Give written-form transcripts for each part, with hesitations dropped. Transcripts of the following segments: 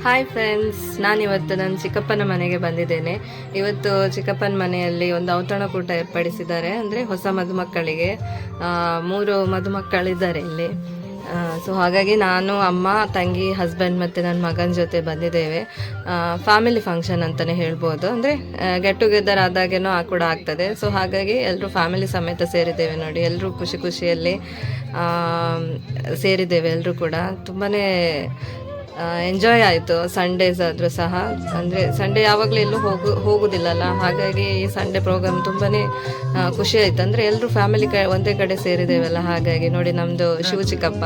Hi friends, ನಾನಿವತ್ತು ನನ್ನ ಚಿಕ್ಕಪ್ಪನ ಮನೆಗೆ ಬಂದಿದ್ದೇನೆ. ಇವತ್ತು ಚಿಕ್ಕಪ್ಪನ ಮನೆಯಲ್ಲಿ ಒಂದು ಔತಣಕೂಟ ಏರ್ಪಡಿಸಿದ್ದಾರೆ. ಅಂದರೆ ಹೊಸ ಮದುಮಕ್ಕಳಿಗೆ 3 ಮದುಮಕ್ಕಳಿದ್ದಾರೆ ಇಲ್ಲಿ. ಸೊ ಹಾಗಾಗಿ ನಾನು, ಅಮ್ಮ, ತಂಗಿ, ಹಸ್ಬೆಂಡ್ ಮತ್ತು ನನ್ನ ಮಗನ ಜೊತೆ ಬಂದಿದ್ದೇವೆ. ಫ್ಯಾಮಿಲಿ ಫಂಕ್ಷನ್ ಅಂತಲೇ ಹೇಳ್ಬೋದು. ಅಂದರೆ ಗೆಟ್ ಟುಗೆದರ್ ಆದಾಗೇನೋ ಕೂಡ ಆಗ್ತದೆ. ಸೊ ಹಾಗಾಗಿ ಎಲ್ಲರೂ ಫ್ಯಾಮಿಲಿ ಸಮೇತ ಸೇರಿದ್ದೇವೆ ನೋಡಿ. ಎಲ್ಲರೂ ಖುಷಿ ಖುಷಿಯಲ್ಲಿ ಸೇರಿದ್ದೇವೆ. ಎಲ್ಲರೂ ಕೂಡ ತುಂಬಾ ಎಂಜಾಯ್ ಆಯಿತು. ಸಂಡೇಸ್ ಆದರೂ ಸಹ, ಅಂದರೆ ಸಂಡೇ ಯಾವಾಗಲೂ ಎಲ್ಲೂ ಹೋಗೋದಿಲ್ಲಲ್ಲ, ಹಾಗಾಗಿ ಈ ಸಂಡೇ ಪ್ರೋಗ್ರಾಮ್ ತುಂಬಾ ಖುಷಿ ಆಯಿತು. ಅಂದರೆ ಎಲ್ಲರೂ ಫ್ಯಾಮಿಲಿ ಒಂದೇ ಕಡೆ ಸೇರಿದ್ದೇವಲ್ಲ, ಹಾಗಾಗಿ ನೋಡಿ ನಮ್ಮದು ಶಿವ ಚಿಕ್ಕಪ್ಪ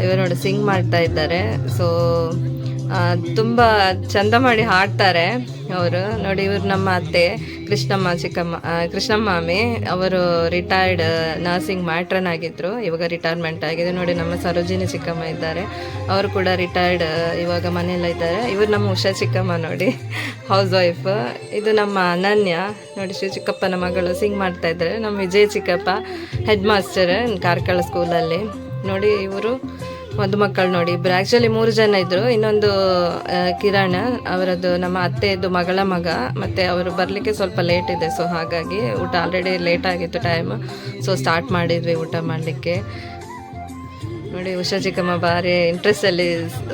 ಇವರು ನೋಡಿ ಸಿಂಗ್ ಮಾಡ್ತಾ ಇದ್ದಾರೆ. ಸೊ ತುಂಬ ಚಂದ ಮಾಡಿ ಹಾಡ್ತಾರೆ ಅವರು ನೋಡಿ. ಇವರು ನಮ್ಮ ಅತ್ತೆ ಕೃಷ್ಣಮ್ಮಾಮಿ. ಅವರು ರಿಟೈರ್ಡ್ ನರ್ಸಿಂಗ್ ಮ್ಯಾಟ್ರನ್ ಆಗಿದ್ದರು, ಇವಾಗ ರಿಟೈರ್ಮೆಂಟ್ ಆಗಿದೆ. ನೋಡಿ ನಮ್ಮ ಸರೋಜಿನಿ ಚಿಕ್ಕಮ್ಮ ಇದ್ದಾರೆ, ಅವರು ಕೂಡ ರಿಟೈರ್ಡ್, ಇವಾಗ ಮನೆಯಲ್ಲ ಇದ್ದಾರೆ. ಇವರು ನಮ್ಮ ಉಷಾ ಚಿಕ್ಕಮ್ಮ ನೋಡಿ, ಹೌಸ್ ವೈಫ್. ಇದು ನಮ್ಮ ಅನನ್ಯ ನೋಡಿ, ಶಿವ ಚಿಕ್ಕಪ್ಪನ ಮಗಳು ಸಿಂಗ್ ಮಾಡ್ತಾ ಇದ್ದಾರೆ. ನಮ್ಮ ವಿಜಯ್ ಚಿಕ್ಕಪ್ಪ ಹೆಡ್ ಮಾಸ್ಟರ್ ಕಾರ್ಕಳ ಸ್ಕೂಲಲ್ಲಿ ನೋಡಿ. ಇವರು ಮದುಮಕ್ಕಳು ನೋಡಿ, ಇಬ್ಬರು ಆ್ಯಕ್ಚುಲಿ 3 ಜನ ಇದ್ದರು. ಇನ್ನೊಂದು ಕಿರಣ್ ಅವರದ್ದು ನಮ್ಮ ಅತ್ತೆಯದ್ದು ಮಗಳ ಮಗ, ಮತ್ತು ಅವರು ಬರಲಿಕ್ಕೆ ಸ್ವಲ್ಪ ಲೇಟ್ ಇದೆ. ಸೊ ಹಾಗಾಗಿ ಊಟ ಆಲ್ರೆಡಿ ಲೇಟ್ ಆಗಿತ್ತು ಟೈಮ್. ಸೊ ಸ್ಟಾರ್ಟ್ ಮಾಡಿದ್ವಿ ಊಟ ಮಾಡಲಿಕ್ಕೆ ನೋಡಿ. ಉಷಾ ಚಿಕ್ಕಮ್ಮ ಭಾರಿ ಇಂಟ್ರೆಸ್ಟಲ್ಲಿ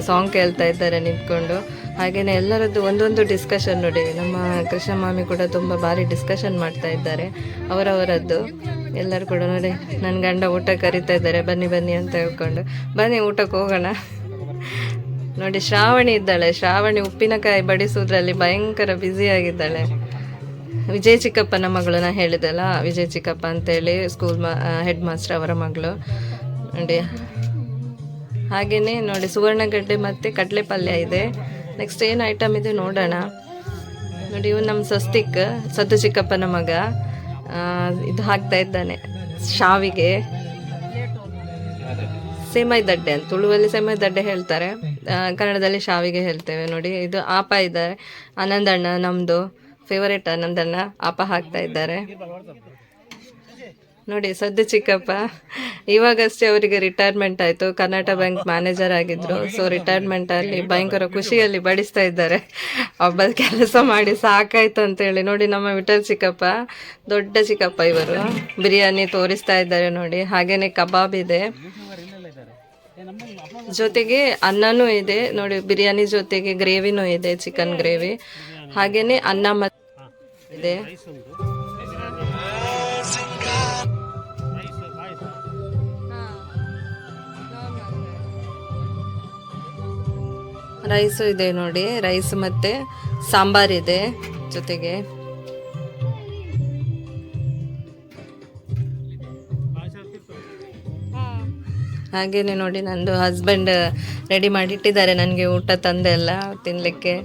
ಸಾಂಗ್ ಕೇಳ್ತಾ ಇದ್ದಾರೆ ನಿಂತ್ಕೊಂಡು. ಹಾಗೆಯೇ ಎಲ್ಲರದ್ದು ಒಂದೊಂದು ಡಿಸ್ಕಷನ್ ನೋಡಿ. ನಮ್ಮ ಕೃಷ್ಣ ಮಾಮಿ ಕೂಡ ತುಂಬ ಭಾರಿ ಡಿಸ್ಕಷನ್ ಮಾಡ್ತಾ ಇದ್ದಾರೆ ಅವರವರದ್ದು. ಎಲ್ಲರೂ ಕೂಡ ನೋಡಿ, ನನ್ನ ಗಂಡ ಊಟ ಕರಿತಾ ಇದ್ದಾರೆ, ಬನ್ನಿ ಬನ್ನಿ ಅಂತ ಹೇಳ್ಕೊಂಡು. ಬನ್ನಿ ಊಟಕ್ಕೆ ಹೋಗೋಣ ನೋಡಿ. ಶ್ರಾವಣಿ ಇದ್ದಾಳೆ. ಶ್ರಾವಣಿ ಉಪ್ಪಿನಕಾಯಿ ಬಡಿಸೋದ್ರಲ್ಲಿ ಭಯಂಕರ ಬ್ಯುಸಿಯಾಗಿದ್ದಾಳೆ. ವಿಜಯ್ ಚಿಕ್ಕಪ್ಪನ ಮಗಳು, ನಾ ಹೇಳಿದೆಲ್ಲ ವಿಜಯ್ ಚಿಕ್ಕಪ್ಪ ಅಂತೇಳಿ, ಸ್ಕೂಲ್ ಹೆಡ್ ಮಾಸ್ಟರ್ ಅವರ ಮಗಳು ನೋಡಿ. ಹಾಗೆಯೇ ನೋಡಿ ಸುವರ್ಣಗಡ್ಡೆ ಮತ್ತು ಕಡಲೆ ಪಲ್ಯ ಇದೆ. ನೆಕ್ಸ್ಟ್ ಏನು ಐಟಮ್ ಇದೆ ನೋಡೋಣ ನೋಡಿ. ಇವು ನಮ್ಮ ಸ್ವಸ್ತಿಕ್, ಸದ್ದು ಚಿಕ್ಕಪ್ಪನ ಮಗ, ಇದು ಹಾಕ್ತಾ ಇದ್ದಾನೆ ಶಾವಿಗೆ. ಸೇಮೈ ದಡ್ಡೆ ಅಂತ ತುಳುವಲ್ಲಿ ಸೇಮೈ ದಡ್ಡೆ ಹೇಳ್ತಾರೆ, ಕನ್ನಡದಲ್ಲಿ ಶಾವಿಗೆ ಹೇಳ್ತೇವೆ ನೋಡಿ. ಇದು ಆಪ ಇದ್ದಾರೆ, ಆನಂದಣ್ಣ ನಮ್ಮದು ಫೇವರೇಟ್ ಆನಂದಣ್ಣ, ಆಪ ಹಾಕ್ತಾ ಇದ್ದಾರೆ ನೋಡಿ. ಸದ್ದು ಚಿಕ್ಕಪ್ಪ ಇವಾಗಷ್ಟೇ ಅವರಿಗೆ ರಿಟೈರ್ಮೆಂಟ್ ಆಯಿತು, ಕರ್ನಾಟಕ ಬ್ಯಾಂಕ್ ಮ್ಯಾನೇಜರ್ ಆಗಿದ್ದರು. ಸೊ ರಿಟೈರ್ಮೆಂಟಲ್ಲಿ ಭಯಂಕರ ಖುಷಿಯಲ್ಲಿ ಬಡಿಸ್ತಾ ಇದ್ದಾರೆ. ಒಬ್ಬ ಕೆಲಸ ಮಾಡಿ ಸಾಕಾಯ್ತು ಅಂತೇಳಿ ನೋಡಿ. ನಮ್ಮ ವಿಠಲ್ ಚಿಕ್ಕಪ್ಪ, ದೊಡ್ಡ ಚಿಕ್ಕಪ್ಪ, ಇವರು ಬಿರಿಯಾನಿ ತೋರಿಸ್ತಾ ಇದ್ದಾರೆ ನೋಡಿ. ಹಾಗೆಯೇ ಕಬಾಬ್ ಇದೆ, ಜೊತೆಗೆ ಅನ್ನನೂ ಇದೆ ನೋಡಿ. ಬಿರಿಯಾನಿ ಜೊತೆಗೆ ಗ್ರೇವಿನೂ ಇದೆ, ಚಿಕನ್ ಗ್ರೇವಿ. ಹಾಗೆಯೇ ಅನ್ನ ಇದೆ. ರೈಸು ಇದೆ ನೋಡಿ, ರೈಸ್ ಮತ್ತು ಸಾಂಬಾರಿದೆ ಜೊತೆಗೆ. ಹಾಗೆಯೇ ನೋಡಿ, ನಂದು ಹಸ್ಬೆಂಡ್ ರೆಡಿ ಮಾಡಿ ಇಟ್ಟಿದ್ದಾರೆ ನನಗೆ ಊಟ ತಂದೆಲ್ಲ ತಿನ್ನಲಿಕ್ಕೆ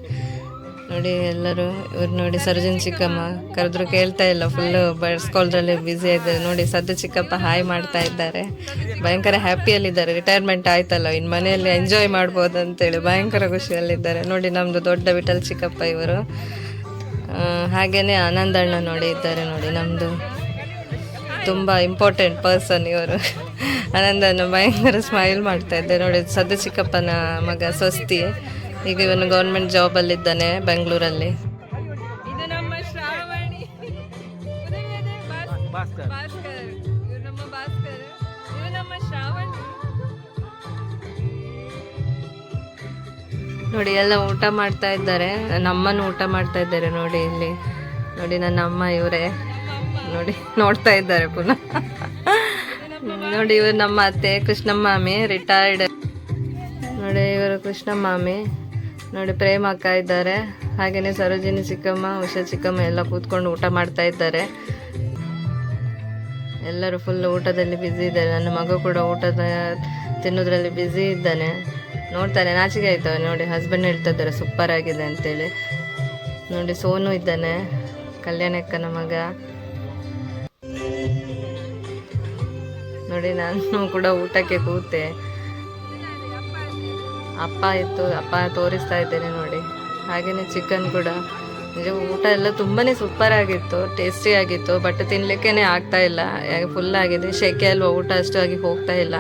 ನೋಡಿ. ಎಲ್ಲರೂ ಇವ್ರು ನೋಡಿ, ಸರೋಜಿನಿ ಚಿಕ್ಕಮ್ಮ ಕರೆದ್ರು ಕೇಳ್ತಾ ಇಲ್ಲ, ಫುಲ್ಲು ಬಡ್ಸ್ಕೊಳ್ಳೋದ್ರಲ್ಲಿ ಬ್ಯುಸಿ ಆಗಿದ್ದಾರೆ ನೋಡಿ. ಸದ್ದು ಚಿಕ್ಕಪ್ಪ ಹಾಯ್ ಮಾಡ್ತಾ ಇದ್ದಾರೆ, ಭಯಂಕರ ಹ್ಯಾಪಿಯಲ್ಲಿದ್ದಾರೆ. ರಿಟೈರ್ಮೆಂಟ್ ಆಯ್ತಲ್ಲ, ಇನ್ನು ಮನೆಯಲ್ಲಿ ಎಂಜಾಯ್ ಮಾಡ್ಬೋದು ಅಂತೇಳಿ ಭಯಂಕರ ಖುಷಿಯಲ್ಲಿದ್ದಾರೆ ನೋಡಿ. ನಮ್ಮದು ದೊಡ್ಡ ವಿಠಲ್ ಚಿಕ್ಕಪ್ಪ ಇವರು. ಹಾಗೆಯೇ ಆನಂದಣ್ಣ ನೋಡಿ ಇದ್ದಾರೆ ನೋಡಿ, ನಮ್ಮದು ತುಂಬ ಇಂಪಾರ್ಟೆಂಟ್ ಪರ್ಸನ್ ಇವರು. ಆನಂದಣ್ಣ ಭಯಂಕರ ಸ್ಮೈಲ್ ಮಾಡ್ತಾ ಇದ್ದಾರೆ ನೋಡಿ. ಸದ್ದು ಚಿಕ್ಕಪ್ಪನ ಮಗ ಸ್ವಸ್ತಿ, ಈಗ ಇವನು ಗೌರ್ಮೆಂಟ್ ಜಾಬಲ್ಲಿದ್ದಾನೆ ಬೆಂಗಳೂರಲ್ಲಿ. ಇದು ನಮ್ಮ ಶ್ರಾವಣಿ, ನೋಡಿ. ಎಲ್ಲ ಊಟ ಮಾಡ್ತಾ ಇದ್ದಾರೆ, ನಮ್ಮನ್ನು ಊಟ ಮಾಡ್ತಾ ಇದ್ದಾರೆ ನೋಡಿ. ಇಲ್ಲಿ ನೋಡಿ, ನನ್ನ ಅಮ್ಮ ಇವರೇ ನೋಡಿ, ನೋಡ್ತಾ ಇದ್ದಾರೆ ಪುನಃ ನೋಡಿ. ಇವರು ನಮ್ಮ ಅತ್ತೆ ಕೃಷ್ಣಮ್ಮಾಮಿ, ರಿಟೈರ್ಡ್ ನೋಡಿ. ಇವರು ಕೃಷ್ಣಮ್ಮಾಮಿ ನೋಡಿ, ಪ್ರೇಮ ಅಕ್ಕ ಇದ್ದಾರೆ. ಹಾಗೆಯೇ ಸರೋಜಿನಿ ಚಿಕ್ಕಮ್ಮ, ಉಷಾ ಚಿಕ್ಕಮ್ಮ ಎಲ್ಲ ಕೂತ್ಕೊಂಡು ಊಟ ಮಾಡ್ತಾ ಇದ್ದಾರೆ. ಎಲ್ಲರೂ ಫುಲ್ ಊಟದಲ್ಲಿ ಬ್ಯುಸಿ ಇದ್ದಾರೆ. ನನ್ನ ಮಗ ಕೂಡ ತಿನ್ನೋದ್ರಲ್ಲಿ ಬ್ಯುಸಿ ಇದ್ದಾನೆ. ನೋಡ್ತಾನೆ, ನಾಚಿಕೆ ಆಯ್ತವೆ ನೋಡಿ. ಹಸ್ಬೆಂಡ್ ಹೇಳ್ತಾ ಇದ್ದಾರೆ ಸೂಪರ್ ಆಗಿದೆ ಅಂತೇಳಿ ನೋಡಿ. ಸೋನು ಇದ್ದಾನೆ, ಕಲ್ಯಾಣಕ್ಕನ ಮಗ ನೋಡಿ. ನಾನು ಕೂಡ ಊಟಕ್ಕೆ ಕೂತೆ, ಅಪ್ಪ ಇತ್ತು, ಅಪ್ಪ ತೋರಿಸ್ತಾ ಇದ್ದೇನೆ ನೋಡಿ. ಹಾಗೆಯೇ ಚಿಕನ್ ಕೂಡ ನಿಜ ಊಟ ಎಲ್ಲ ತುಂಬಾ ಸೂಪರ್ ಆಗಿತ್ತು, ಟೇಸ್ಟಿ ಆಗಿತ್ತು. ಬಟ್ ತಿನ್ನಲಿಕ್ಕೇ ಆಗ್ತಾ ಇಲ್ಲ, ಫುಲ್ ಆಗಿದೆ. ಶೆಕೆ ಅಲ್ವಾ, ಊಟ ಅಷ್ಟು ಆಗಿ ಹೋಗ್ತಾ ಇಲ್ಲ.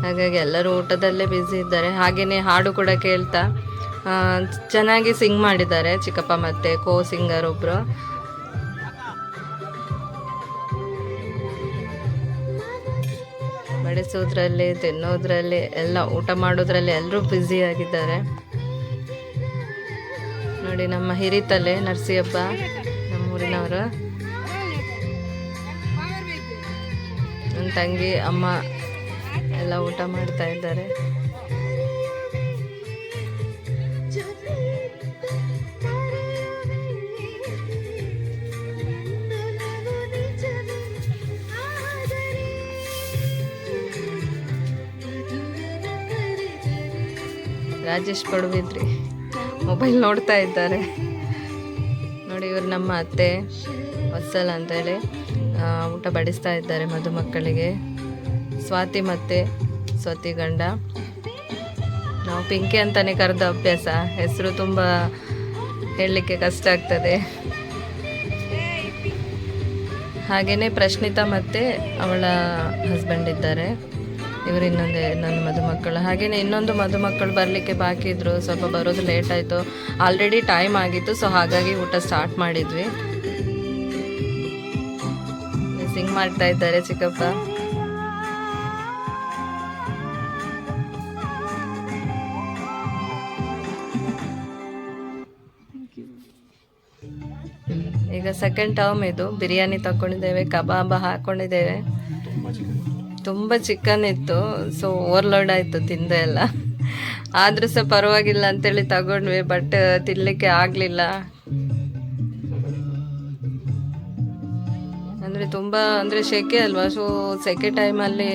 ಹಾಗಾಗಿ ಎಲ್ಲರೂ ಊಟದಲ್ಲೇ ಬ್ಯುಸಿ ಇದ್ದಾರೆ. ಹಾಗೆಯೇ ಹಾಡು ಕೂಡ ಕೇಳ್ತಾ ಚೆನ್ನಾಗಿ ಸಿಂಗ್ ಮಾಡಿದ್ದಾರೆ ಚಿಕ್ಕಪ್ಪ ಮತ್ತು ಕೋ ಸಿಂಗರ್ ಒಬ್ಬರು. ಬಡಿಸೋದ್ರಲ್ಲಿ, ತಿನ್ನೋದ್ರಲ್ಲಿ, ಎಲ್ಲ ಊಟ ಮಾಡೋದ್ರಲ್ಲಿ ಎಲ್ಲರೂ ಬ್ಯುಸಿ ಆಗಿದ್ದಾರೆ. ನೋಡಿ ನಮ್ಮ ಹಿರಿತಲೆ ನರಸಿಯಪ್ಪ, ನಮ್ಮೂರಿನವರು, ನನ್ನ ತಂಗಿ, ಅಮ್ಮ ಎಲ್ಲ ಊಟ ಮಾಡ್ತಾ ಇದ್ದಾರೆ. ರಾಜೇಶ್ ಪಡುವಿದ್ರಿ ಮೊಬೈಲ್ ನೋಡ್ತಾ ಇದ್ದಾರೆ. ನೋಡಿ ಇವರು ನಮ್ಮ ಅತ್ತೆ ವತ್ಸಲ ಅಂತೇಳಿ ಊಟ ಬಡಿಸ್ತಾ ಇದ್ದಾರೆ ಮದುಮಕ್ಕಳಿಗೆ. ಸ್ವಾತಿ ಮತ್ತೆ ಸ್ವಾತಿ ಗಂಡ. ನಾವು ಪಿಂಕಿ ಅಂತಾನೆ ಕರೆದ ಅಭ್ಯಾಸ, ಹೆಸರು ತುಂಬ ಹೇಳಲಿಕ್ಕೆ ಕಷ್ಟ ಆಗ್ತದೆ. ಹಾಗೆಯೇ ಪ್ರಶ್ನಿತಾ ಮತ್ತು ಅವಳ ಹಸ್ಬೆಂಡ್ ಇದ್ದಾರೆ. ಇವರು ನನ್ನ ಮದುಮಕ್ಕಳು. ಹಾಗೆಯೇ ಇನ್ನೊಂದು ಮದುಮಕ್ಕಳು ಬರಲಿಕ್ಕೆ ಬಾಕಿ ಇದ್ದರು, ಸ್ವಲ್ಪ ಬರೋದು ಲೇಟ್ ಆಯಿತು. ಆಲ್ರೆಡಿ ಟೈಮ್ ಆಗಿತ್ತು, ಸೊ ಹಾಗಾಗಿ ಊಟ ಸ್ಟಾರ್ಟ್ ಮಾಡಿದ್ವಿ. ಸಿಂಗ್ ಮಾಡ್ತಾ ಇದ್ದಾರೆ ಚಿಕ್ಕಪ್ಪ. ಈಗ ಸೆಕೆಂಡ್ ಟರ್ಮ್ ಇದು. ಬಿರಿಯಾನಿ ತಗೊಂಡಿದ್ದೇವೆ, ಕಬಾಬ್ ಹಾಕ್ಕೊಂಡಿದ್ದೇವೆ. ತುಂಬ ಚಿಕನ್ ಇತ್ತು, ಸೊ ಓವರ್ಲೋಡ್ ಆಯಿತು ತಿಂದೆ ಎಲ್ಲ. ಆದರೂ ಸಹ ಪರವಾಗಿಲ್ಲ ಅಂತೇಳಿ ತಗೊಂಡ್ವಿ, ಬಟ್ ತಿನ್ನಲಿಕ್ಕೆ ಆಗಲಿಲ್ಲ. ಅಂದರೆ ಸೆಕೆ ಅಲ್ವಾ, ಸೊ ಸೆಕೆ ಟೈಮಲ್ಲಿ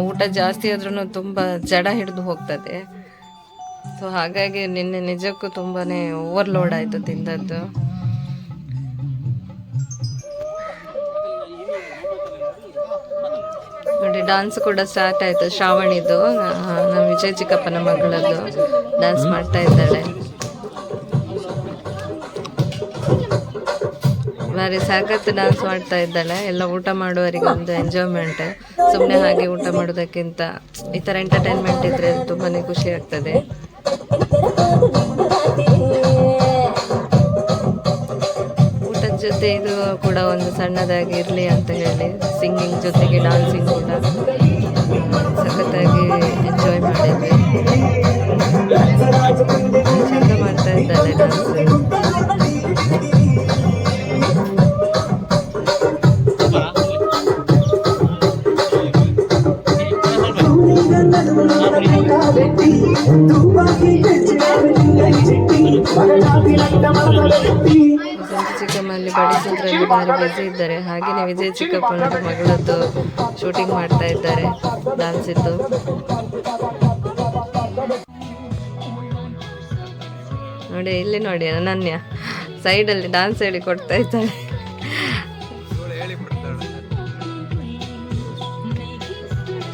ಊಟ ಜಾಸ್ತಿ ಆದ್ರೂ ತುಂಬ ಜಡ ಹಿಡಿದು ಹೋಗ್ತದೆ. ಸೊ ಹಾಗಾಗಿ ನಿನ್ನೆ ನಿಜಕ್ಕೂ ತುಂಬಾ ಓವರ್ಲೋಡ್ ಆಯಿತು ತಿಂದದ್ದು. ನೋಡಿ ಡಾನ್ಸ್ ಕೂಡ ಸ್ಟಾರ್ಟ್ ಆಯಿತು. ಶ್ರಾವಣಿದು, ನಮ್ಮ ವಿಜಯ್ ಚಿಕ್ಕಪ್ಪನ ಮಗಳದ್ದು ಡ್ಯಾನ್ಸ್ ಮಾಡ್ತಾ ಇದ್ದಾಳೆ. ಭಾರಿ ಸಾಕತ್ತು ಡ್ಯಾನ್ಸ್ ಮಾಡ್ತಾ ಇದ್ದಾಳೆ. ಎಲ್ಲ ಊಟ ಮಾಡುವವರಿಗೆ ಒಂದು ಎಂಜಾಯ್ಮೆಂಟ್. ಸುಮ್ಮನೆ ಹಾಗೆ ಊಟ ಮಾಡೋದಕ್ಕಿಂತ ಈ ಥರ ಎಂಟರ್ಟೈನ್ಮೆಂಟ್ ಇದ್ದರೆ ತುಂಬಾ ಖುಷಿ ಆಗ್ತದೆ. ಊಟದ ಜೊತೆ ಇದು ಕೂಡ ಒಂದು ಸಣ್ಣದಾಗಿ ಇರಲಿ ಅಂತ ಹೇಳಿ ಸಿಂಗಿಂಗ್ ಜೊತೆಗೆ ಡಾನ್ಸಿಂಗ್ ಕೂಡ ಸಖತ್ತಾಗಿ ಎಂಜಾಯ್ ಮಾಡಿದ್ವಿ. ಚಂದ ಮಾಡ್ತಾ ಇದ್ದಾರೆ ಡ್ಯಾನ್ಸ್. ಚಿಕ್ಕಮ್ಮಲ್ಲಿ ಬಡಿಸೋದ್ರಲ್ಲಿ ಭಾರಿ ಬ್ಯುಸಿ ಇದ್ದಾರೆ. ಹಾಗೆಯೇ ವಿಜಯ್ ಚಿಕ್ಕಪ್ಪನ ಮಗಳದ್ದು ಶೂಟಿಂಗ್ ಮಾಡ್ತಾ ಇದ್ದಾರೆ ಡ್ಯಾನ್ಸ್ ಇದ್ದು. ನೋಡಿ ಇಲ್ಲಿ ನೋಡಿ ಅನನ್ಯ ಸೈಡಲ್ಲಿ ಡ್ಯಾನ್ಸ್ ಹೇಳಿ ಕೊಡ್ತಾ ಇದ್ದಾಳೆ.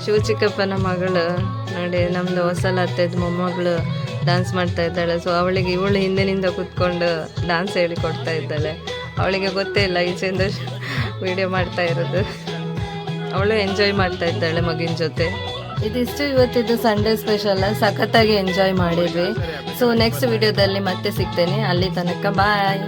ಶಿವ ಚಿಕ್ಕಪ್ಪನ ಮಗಳು ನೋಡಿ, ನಮ್ದು ಹೊಸಲ ಅತ್ತೆದ ಮೊಮ್ಮಗಳು ಡ್ಯಾನ್ಸ್ ಮಾಡ್ತಾ ಇದ್ದಾಳೆ. ಸೊ ಅವಳಿಗೆ ಇವಳು ಹಿಂದಿನಿಂದ ಕೂತ್ಕೊಂಡು ಡ್ಯಾನ್ಸ್ ಹೇಳಿ ಕೊಡ್ತಾ ಇದ್ದಾಳೆ. ಅವಳಿಗೆ ಗೊತ್ತೇ ಇಲ್ಲ ಈಚೆಯಿಂದ ವಿಡಿಯೋ ಮಾಡ್ತಾ ಇರೋದು. ಅವಳು ಎಂಜಾಯ್ ಮಾಡ್ತಾ ಇದ್ದಾಳೆ ಮಗಿನ ಜೊತೆ. ಇದಿಷ್ಟು ಇವತ್ತಿದ್ದು ಸಂಡೇ ಸ್ಪೆಷಲ್. ಸಖತ್ತಾಗಿ ಎಂಜಾಯ್ ಮಾಡಿದ್ವಿ. ಸೊ ನೆಕ್ಸ್ಟ್ ವಿಡಿಯೋದಲ್ಲಿ ಮತ್ತೆ ಸಿಗ್ತೇನೆ. ಅಲ್ಲಿ ತನಕ ಬಾಯ್.